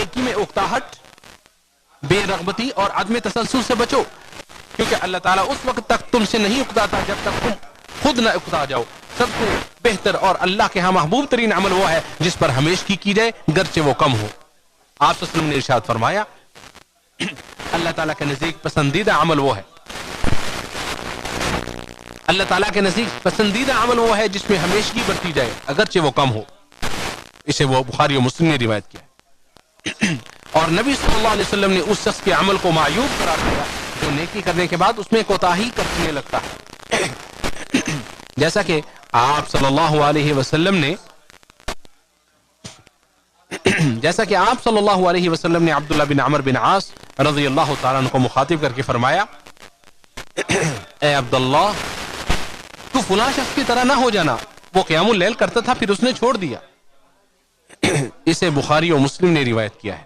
نیکی میں اکتاہٹ، بے رغبتی اور عدم تسلسل سے بچو، کیونکہ اللہ تعالیٰ اس وقت تک تم سے نہیں اکتاتا جب تک تم خود نہ اکتا جاؤ۔ سب سے بہتر اور اللہ کے ہاں محبوب ترین عمل وہ ہے جس پر ہمیشگی کی جائے گرچہ وہ کم ہو۔ آپ صلی اللہ علیہ وسلم نے ارشاد فرمایا اللہ تعالیٰ کے نزدیک پسندیدہ عمل وہ ہے، اللہ تعالیٰ کے نزدیک پسندیدہ عمل وہ ہے جس میں ہمیشگی برتی جائے اگرچہ وہ کم ہو۔ اسے وہ بخاری و مسلم نے روایت کیا ہے۔ اور نبی صلی اللہ علیہ وسلم نے اس شخص کے عمل کو معیوب قرار دیا جو نیکی کرنے کے بعد اس میں کوتاہی کرنے لگتا ہے، جیسا کہ آپ صلی اللہ علیہ وسلم نے عبداللہ بن عمر بن عاص رضی اللہ تعالیٰ عنہ کو مخاطب کر کے فرمایا اے عبداللہ تو فلاں شخص کی طرح نہ ہو جانا، وہ قیام اللیل کرتا تھا پھر اس نے چھوڑ دیا۔ اسے بخاری و مسلم نے روایت کیا ہے۔